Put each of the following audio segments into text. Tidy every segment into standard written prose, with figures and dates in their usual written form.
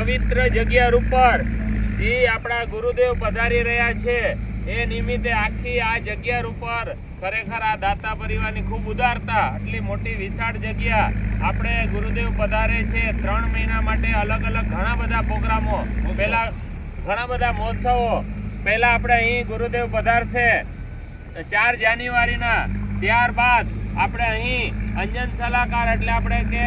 પવિત્ર જગ્યા ઉપર જે આપણા ગુરુદેવ પધારી રહ્યા છે એ નિમિત્તે આખી આ જગ્યા ઉપર ખરેખર આ દાતા પરિવારની ખૂબ ઉદારતા, આટલી મોટી વિશાળ જગ્યા આપણે ગુરુદેવ પધારે છે 3 મહિના માટે અલગ અલગ ઘણા બધા પ્રોગ્રામો, પહેલા ઘણા બધા મહોત્સવો, પહેલા આપણે અહીં ગુરુદેવ પધારશે 4 જાન્યુઆરીના, ત્યારબાદ આપણે અહીં અંજન સલાહકાર એટલે આપણે કે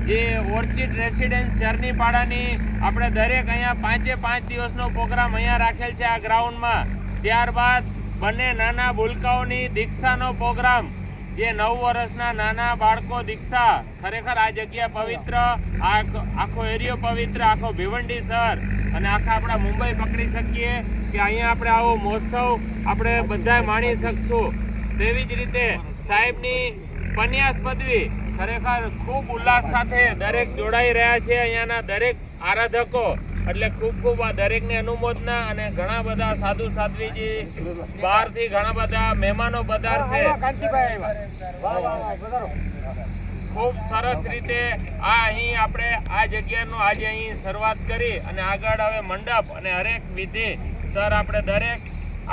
જે ઓર્ચિડ રેસિડેન્સ ચરનીપાડાની આપણે દરેક અહીંયા 5 દિવસનો પ્રોગ્રામ અહીંયા રાખેલ છે આ ગ્રાઉન્ડમાં. ત્યારબાદ બંને નાના ભૂલકાઓની દીક્ષાનો પ્રોગ્રામ, જે 9 વર્ષના નાના બાળકો દીક્ષા. ખરેખર આ જગ્યા પવિત્ર, આખો એરિયો પવિત્ર, આખો ભિવંડી શહેર અને આખા આપણા મુંબઈ પકડી શકીએ કે અહીંયા આપણે આવો મહોત્સવ આપણે બધા માણી શકશું. તેવી જ રીતે સાહેબની પન્યાસ પદવી ખરેખર ખૂબ ઉલ્લાસ સાથે દરેક જોડાઈ રહ્યા છે. અહીંયાના દરેક આરાધકો એટલે ખૂબ આ દરેકની અનુમોદના અને ઘણા બધા સાધુ સાધ્વીજી બહારથી ઘણા બધા મહેમાનો પધારશે. ખૂબ સરસ રીતે અહીં આપણે આ જગ્યાનું આજે અહીં શરૂઆત કરી અને આગળ હવે મંડપ અને હરેક વિધિ સર આપણે દરેક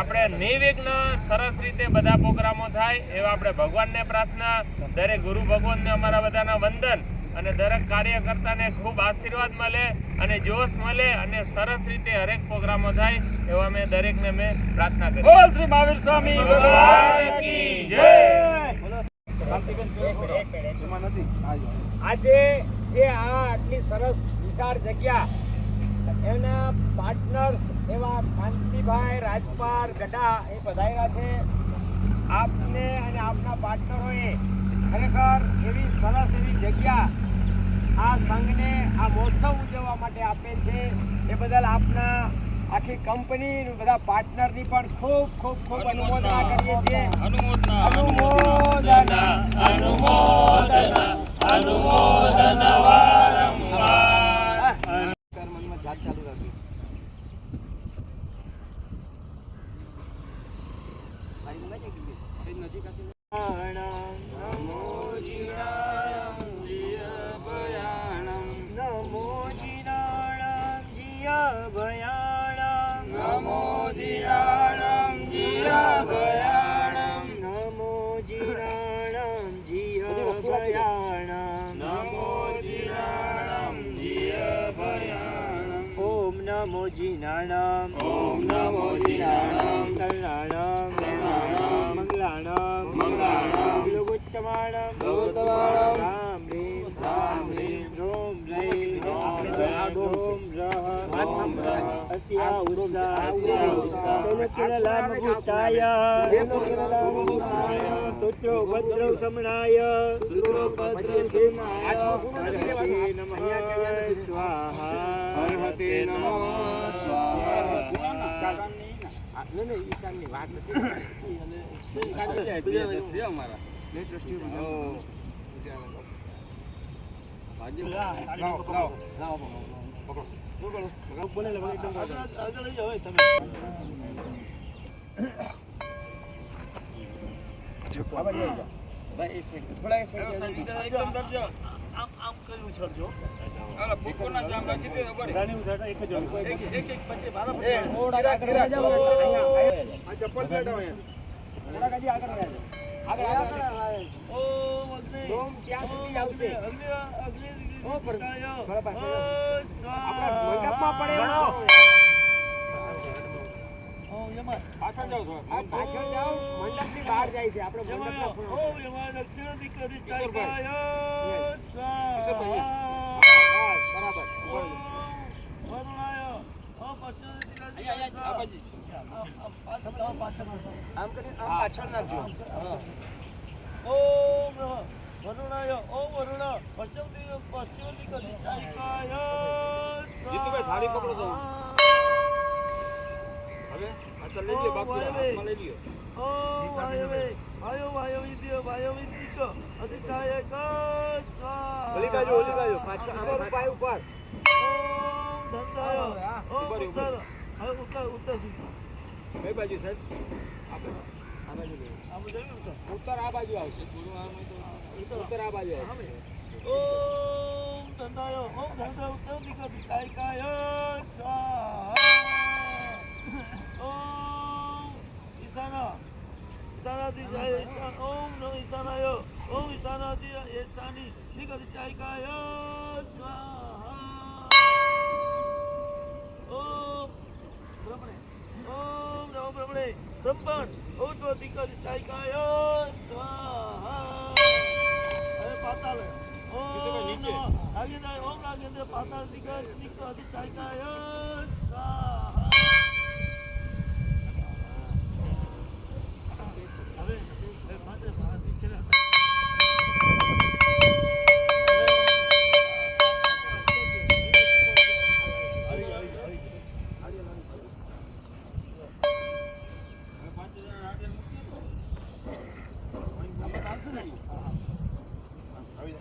આપણે નિર્વિઘ્ન સરસ રીતે બધા પ્રોગ્રામો થાય એવા આપણે ભગવાનને પ્રાર્થના, દરેક ગુરુ ભગવાનને અમારા બધાના વંદન અને દરેક કાર્યકર્તાને ખૂબ આશીર્વાદ મળે અને જોશ મળે અને સરસ રીતે હરેક પ્રોગ્રામો થાય એવા અમે દરેકને મેં પ્રાર્થના કરી. બોલ શ્રી મહાવીર સ્વામી ભગવાન કી જય. આજે જે આ આટલી સરસ વિશાળ જગ્યા એના પાર્ટનર્સ એવા કાંતિભાઈ રાજપાર ગઢા એ પધાર્યા છે. આપને અને આપના પાર્ટનરોએ ખરેખર એવી સરસ એવી જગ્યા આ સંઘને આ મહોત્સવ ઉજવવા માટે આપેલ છે. એ બદલ આપના આખી કંપની બધા પાર્ટનરની પણ ખૂબ ખૂબ ખૂબ અનુમોદના કરીએ છીએ. અનુમોદના વારંવાર. ચાલુ રાખી નમો જીનાણમ, ઓમ નમો જીનાણમ, શરણાણમ, શરણાણમ, મંગલાણમ, મંગલાણમ, લોકોત્તમાણમ, લોકોત્તમાણમ, રામ રીમ, રામ રીમ, રોમ રૈ, રોમ રૈ, રોમ રહ, ઓમ રહ, અસ્યા ઉસ્સા, તેનકિરલામ ભૂતાય, તેનકિરલામ સૂત્રો ભદ્રો સમણાય, સૂત્રો ભદ્રો સમણાય, હરહતે નમઃ સ્વાહા, હરહતે નમઃ સ્વાહા. નહીં ઈશાનની વાત નથી. અમારા આમ કર્યું છોડજો. અરે બુકોના જામડા કીધે ખબર રાની ઉઠાડા એક જ એક પછી મારા થોડા આગળ જાવ. આ ચપ્પલ બેઠો અહીંયા થોડા કાજી આગળ રહ્યા ઓ અગ્નિ ઓમ ત્યાં સુધી આવશે અગ્નિ ઓ પર થોડા પાછળ આપણે મંડપમાં પડ્યો. ઓ યમા પાછળ જાવ છો. આ પાછળ જાવ, મંડપની બહાર જાય છે આપણે મંડપમાં. ઓ યમા દક્ષિણ દિક્ક દિશાય સ્વાહા. બરાબર વરુણાય ઓ પશ્ચિમ દિશા આબાજી આમ કરી આમ પાછળ નાખજો. ઓમ વરુણાય ઓ વરુણ પશ્ચિમ દિશા દિશાય જીતુભાઈ થાળી પકડો તો હવે આ ચાલ લઈ લે બાપુ હાથમાં લઈ લ્યો. ઓ વાયો વિદ્ય અધિકાય સ્વાહા. ઓલી બાજુ પાછળ રૂપાય ઉપર. ઓમ ધંધાય ઓમ ઉત્તર હવે ઉત્તર દિશા કઈ બાજુ સાહેબ? આપણે આ બાજુ ઉત્તર આ બાજુ આવશે. ઉત્તર આ બાજુ આવશે. ઓમ ધંધાય ઓમ ધંધા ઉત્તર દિશા દિશાય દિશાય ઈશાન ઓમ નમઃ ઈશાનાય ઓમ ઈશાનાદિ ઈશાની દિગદિશાયકાય સ્વાહા ઓમ બ્રહ્મણે ઓમ નમો બ્રહ્મણે બ્રહ્મણ ઉર્ધ્વ દિગદિશાયકાય સ્વાહા હવે પાતાળ ઓમ નમઃ નાગેન્દ્રાય ઓમ નાગેન્દ્ર પાતાળ દિગદિશાયકાય સ્વાહા હવે માત્ર ભાસી છે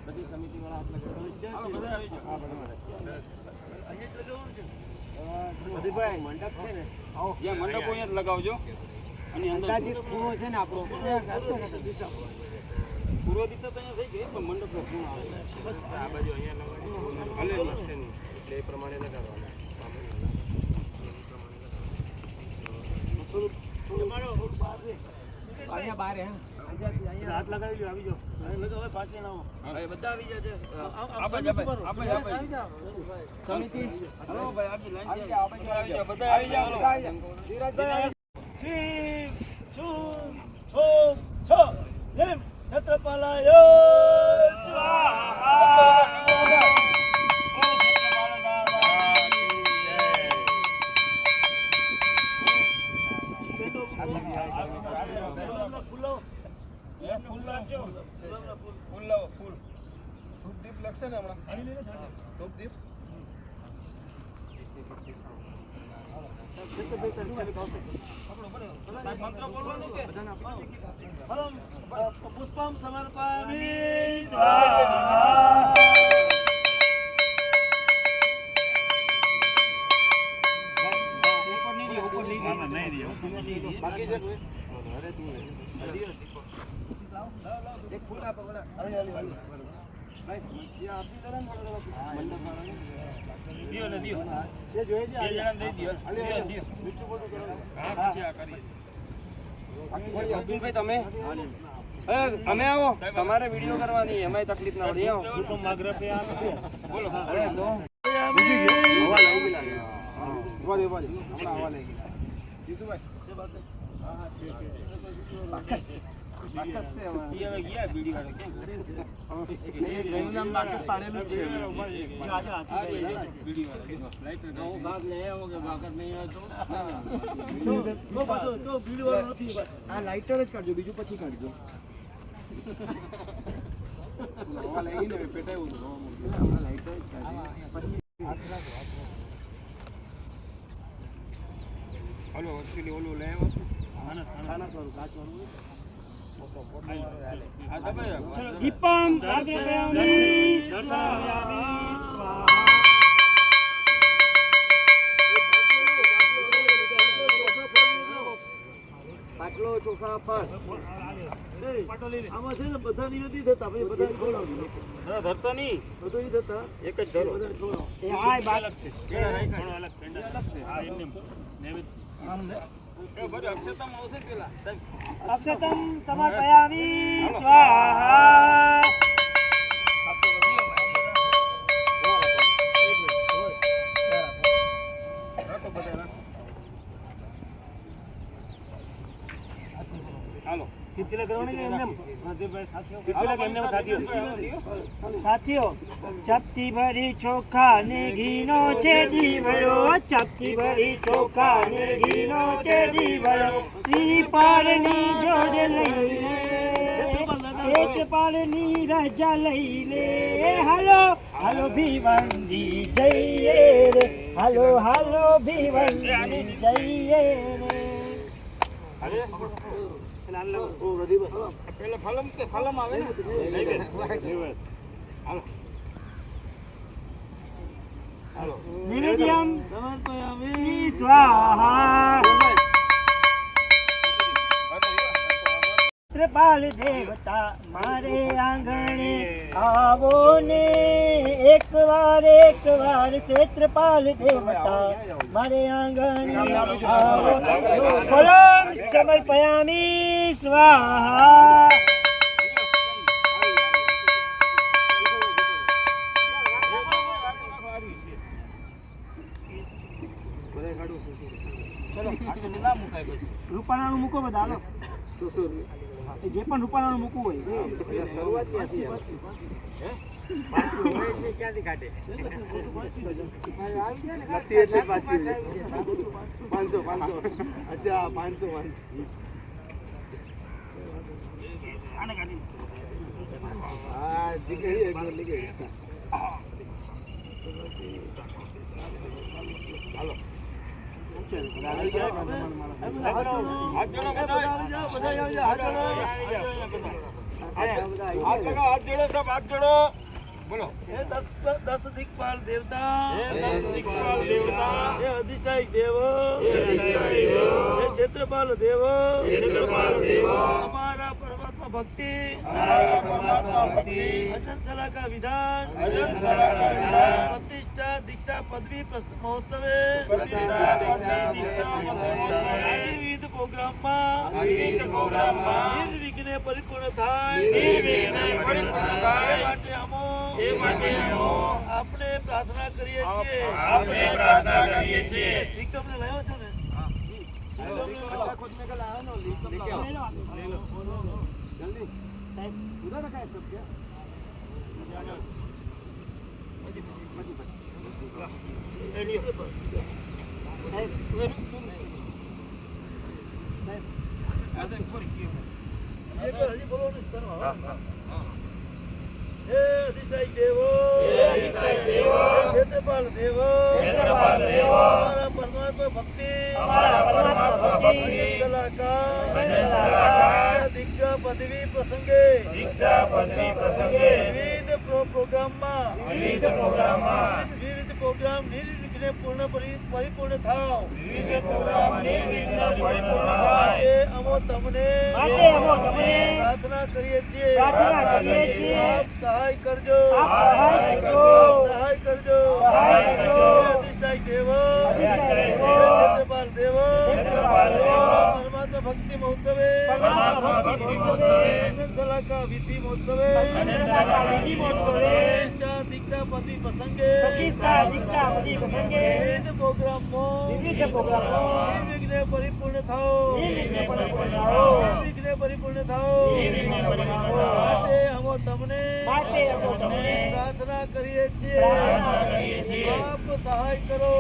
બધી સમિતિ વાળા હાથ લગાવવાનું મંડપ છે ને જ્યાં મંડપો અહીંયા જ લગાવજો અને અંદર અંદાજિત ખૂણો છે ને આપણો પૂર્વ દિશા તો અહીંયા થઈ ગઈ પણ મંડપનો ખૂણો આવે બસ આ બાજુ અહીંયા લગાડવાનું. હલેલી. લાગશે નહીં. એટલે એ પ્રમાણે લગાડવાના. અહીંયા બહાર હે હાથ લગાવી લો આવી જાઓ લગાવે પાછળ આવો હવે બધા આવી જાય છે આમ સમિતિ હલો ભાઈ આપી લાઈન આવી જાઓ, આવી જાઓ બધા આવી જાઓ ધીરજભાઈ શિવ છું છોમ છો નેમ છત્રપાલાય સ્વાહા ફૂલો ફૂલ લાવજો ફૂલ લાવો ફૂલ ધૂપદીપ લખશે ને હમણાં ધૂપદીપ મંત્ર બોલવાનું કે પુષ્પમ સમર્પયામિ સ્વાહા ઉપર નહીં રહ્યો ઉપર નહીં રહ્યો બાકી છે એક ફૂલ આપો બડા દિયો ને દિયો જે જોઈએ છે બે જણા દઈ દિયો દિયો દિયો મીઠું મોટું કરો હા પછી આ કરીએ અબ્દુલભાઈ તમે અમે આવો તમારે વિડીયો કરવાની એમાંય તકલીફ ના પડે આવો બોલો ઈ હવે ગયા બીડી વાળા કેમ બીડી વાળા લાઈટર આ લાઇટર જ કાઢજો બીજું પછી કાઢજો હલો એકચ્યુઅલી ઓલું લઈ આવ્યો ખાના સ્વરૂપ કાચવાનું આ દબાઈ રાખો દીપમ ભાગ્યદેવની સ્વાહા પાટલો ચોખા પર આમાં છે ને બધા નિવેદિત હતા પછી બધા ખવડાવ્યું ધરતા નહીં બધું નહીં થતા એક જ ધરો બધાને ખવડાવો એ હાય બાલ છેડા રાખ્યા અલગ પેંડા અલગ છે હા એમને નૈવેદ્ય એ બધું અક્ષતમ આવશે પેલા સાહેબ અક્ષતમ સમર્પયામિ સ્વાહા હાલો કેટલા કરવાની કે એમને સાથીઓ ચપટી ભરી ચોખા ને ઘીનો છે દીવડો ચપટી ભરી ચોખા ને ઘીનો છે દીવડો શ્રીપાળની જોડ લઈ લે શેઠપાળની રજા લઈ લે હાલો હાલો ભીવંડી જઈએ રે હાલો હાલો ભીવંડી જઈએ રે પેલા ફલમ કે ફલમ આવે ને હાલો હાલો નિવેદ્યમ સમર્પયામિ સ્વાહા ક્ષેત્રપાલ દેવતા મારે આંગણે આવો ને એકવાર ક્ષેત્રપાલ દેવતા મારે આંગણે આવો ફલમ સમર્પયામિ સ્વાહા. રૂપાણાનું મૂકો બધા હાલો. એ જે પણ રૂપાણાનું મૂકવું હોય શરૂઆત ક્યાંથી કાઢે એટલે પાછી 500 અચ્છા 500 હા દીકરી એક બોલી ગઈ હાલો. બોલો. હે દસ દિક્પાલ દેવતા, હે અધિષ્ઠાયક દેવ, હે ક્ષેત્રપાલ દેવ, અમારા પરમાત્મા ભક્તિ, અજન સલાકા વિધાન, પ્રતિષ્ઠા દીક્ષા પદવી મહોત્સવે વિવિધ પ્રોગ્રામમાં નિર્વિઘ્ને પરિપૂર્ણ થાય માટે આપણે પ્રાર્થના કરીએ છીએ. વિક્રમને લાવ્યો છો ને? હજી બોલો ને. હે અધિષ્ઠાયક દેવો, ક્ષેત્રપાલ દેવો, અમારા પરમાત્મા ભક્તિ, સલાહકાર, દીક્ષા પદવી પ્રસંગે વિવિધ પ્રોગ્રામમાં વિવિધ પ્રોગ્રામ નિર્વિઘ્ને પરિપૂર્ણ થાવ માટે અમો તમને પ્રાર્થના કરીએ છીએ. આપ સહાય કરજો. અધિષ્ઠાયક દેવો, ક્ષેત્રપાલ દેવો, પરમાત્મા ભક્તિ મહોત્સવે, અનંત સલાકા વિધિ મહોત્સવે, દીક્ષા પતિ પ્રસંગે વિવિધ પ્રોગ્રામમાં નિર્વિઘ્ને પરિપૂર્ણ થાઓ માટે અમે તમને પ્રાર્થના કરીએ છીએ. આપ સહાય કરો.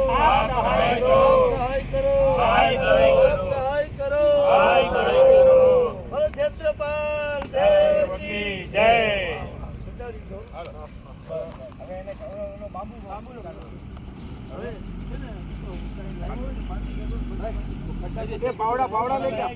બોલો ક્ષેત્રપાલ દેવ કી જય. હવે એને બાબુ હવે છે ને પાવડા લઈ જા.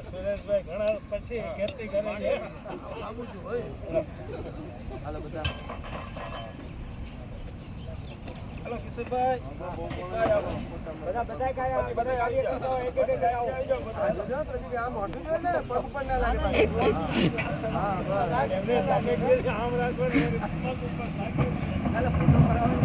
સુરેશભાઈ ઘણા પછી ખેતી કરે છે. હાલો કિશોરભાઈ બધા કાયા બધા આવીએ તો એક ગયા આમ હોટલ ને પગ ઉપર ના લાગે. હા બસ એમને લાગે કે આમ રાખો ને પગ ઉપર લાગે. હાલો ફોટો પડાવો.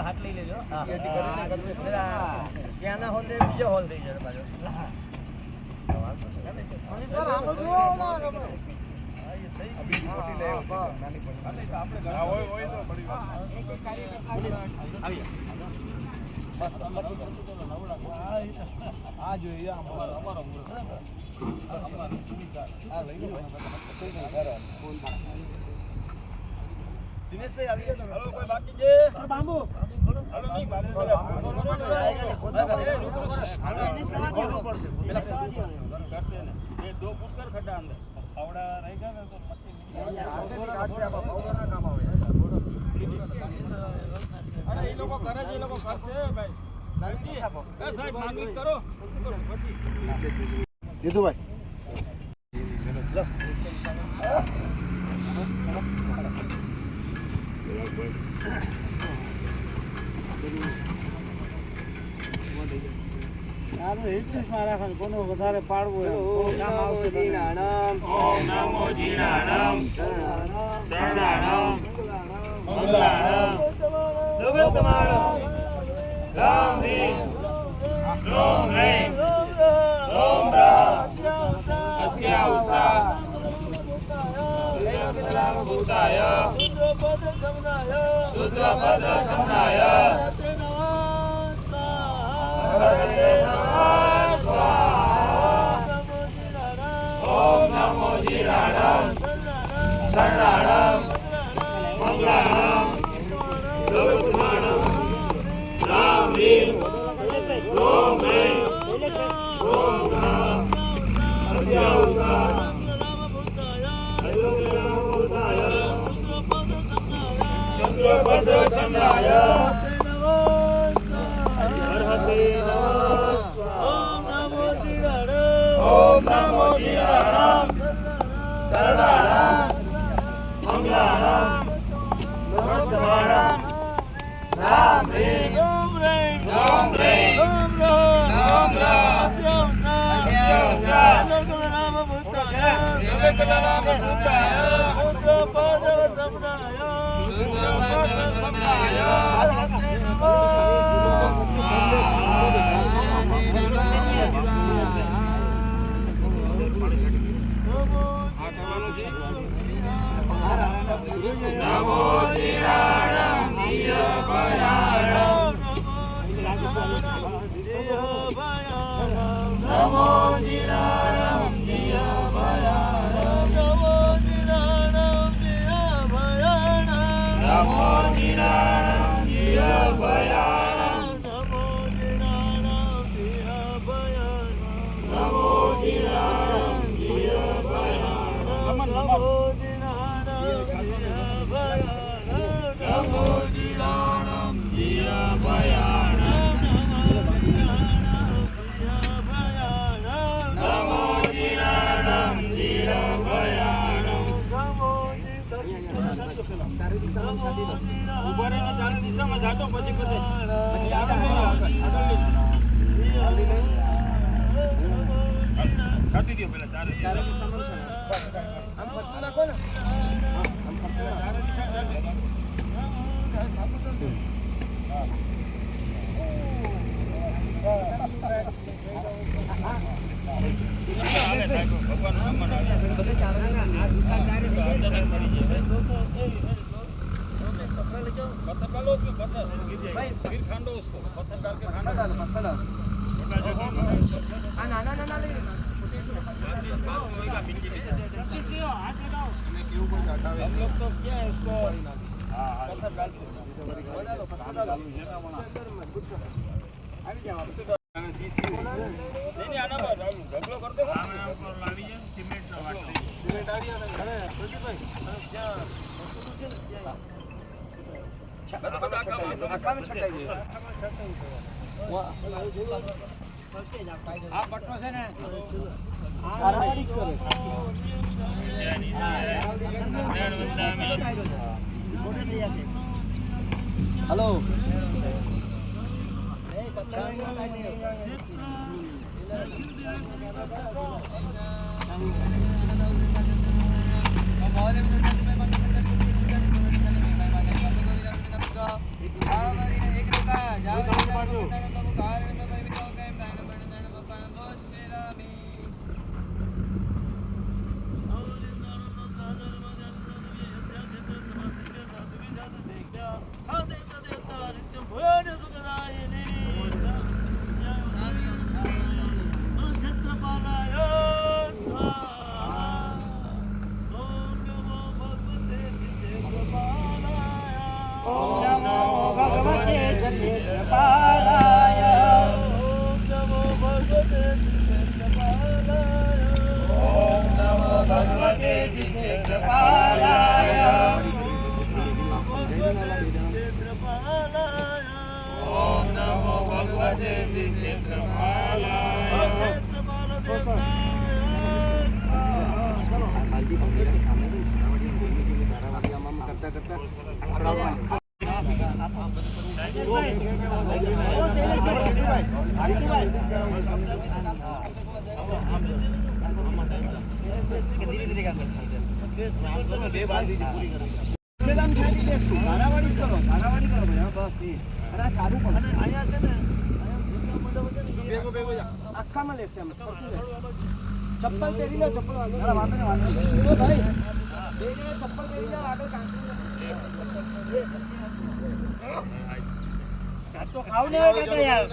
હાથ લઈ લેજો. ત્યાંના હોલ બીજો હોલ થઈ જશે પાછો. સર આમ જુઓ ના ગમે. આ જોઈએ અમારો દિનેશભાઈ આવી ગયા. હાલો કોઈ બાકી છે? બાંબુ. હાલો નહીં બાંબુ. કરશે ને. એ 2 ફૂટ કર ખड्डा અંદર. આવડા રહી ગયા ને તો મસ્તી. અરે એ લોકો કરે છે, એ લોકો કરશે ભાઈ. સાહેબ માંગણી કરો પછી જીતુભાઈ કોનો વધારે પાડવું ઓમ નમો જીણાણમ શરણાણમ મંગલાણમ જગતમાણમ રામ રીમ રોમ રેમ રોમ રામ અસ્યા ઉષા ભૂતાય શુદ્રપદ સમનાય હરતે નમઃ સ્વાહા ઓમ નમો જીણાણમ શરણાણમ મંગલાણમ જગતમાણમ રામ રીમ રોમ રેમ રોમ રામ અસ્યા ઉષા શુદ્રપદ સમનાય હરતે નમઃ સ્વાહા ઓમ નમો જીણાણમ શરણાણમ મંગલાણમ જગતમાણમ રામ રીમ રોમ રેમ રોમ રામ અસ્યા ઉષા જગતનામ ભૂતાય શુદ્રપદ સમનાય હરતે નમઃ નમો જીણાણમ જીય ભયાણમ નમો જીણાણમ જીય ભયાણમ નમો જીણાણમ જીય ભયાણમ નમો જીણાણમ જીય ભયાણમ નમો જીણાણમ જીય ભયાણમ નમો જીણાણમ જીય ભયાણમ નમો જીણાણમ જીય ભયાણમ નમો જીણાણમ જીય ભયાણમ ઉભા રહીને ચારે દિશામાં જાતો પછી કદે છાતી દો પેલા ચારે દિશામાં આમ ફરતું નાખો ને ચારે દિશા જાતો पत्थर डालो उसमें, पत्थर गिर जाएगा, फिर खांडो उसको, पत्थर डाल के खांडो, पत्थर डाल, ना ना ना ना ले, हम लोग तो क्या है उसको पत्थर डालते हैं, नहीं आना बात, ढगलो कर दो, सीमेंट ना वाटर, सीमेंट आ गया ना, अरे प्रदीप भाई, आखा में छटाई है आप बटनो से ने आरावाड़ी करे हेलो ઓમ નમો ભગવતે શ્રી ક્ષેત્રપાલાય. આખામાં લેશે એમ. ચપ્પલ પહેરી લો, ચપ્પલ વાંધો નહીં ભાઈ, બે જણા ચપ્પલ પહેરી જાઓ, આગળ તો ખાવ ને કાકા યાર.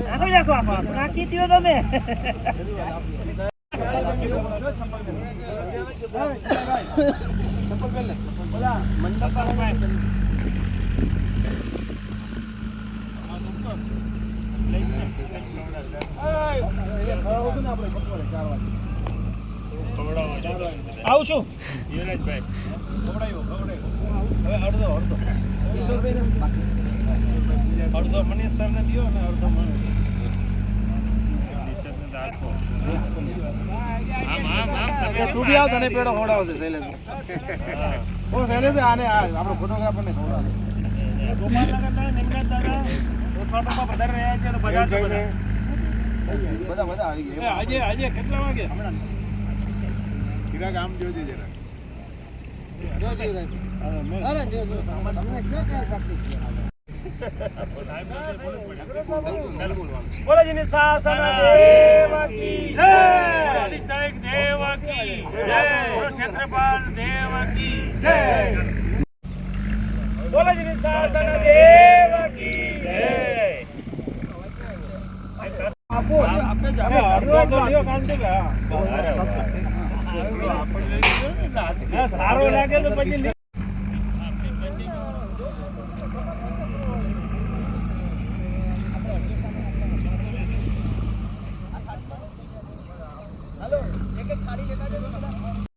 નાખો નાખો આપો નાખી દો તમે. ચપ્પલ પહેર લે. બોલા મંડપ આવું છું. યુવરાજભાઈ અડધો મનીષ સરને દ્યો ને અડધો મને. નિષેધને તો આપો. આમ આમ આમ તમે તું બી આવ, તને પેડો ખવડાવશે શૈલેષ. ઓ શૈલેષ આને આપણો ફોટોગ્રાફર ને ખવડાવે. ગોપાલનગરના નિમરાજ દાદા ઉત્પાદનમાં વધારે રહ્યા છે તો બધા જ બધા. બધા આવી ગયા. આજે કેટલા વાગે? ચિરાગ આમ જોજે જરા. બોલાજીની શાસન દેવ કી જય. અધિષ્ઠાયક દેવ કી જય. બોલો ક્ષેત્રપાલ દેવ કી જય. બોલાજીની શાસન દેવ કી જય. આપો આપણે અડધો લ્યો કાંતિભાઈ. સારો લાગે તો પછી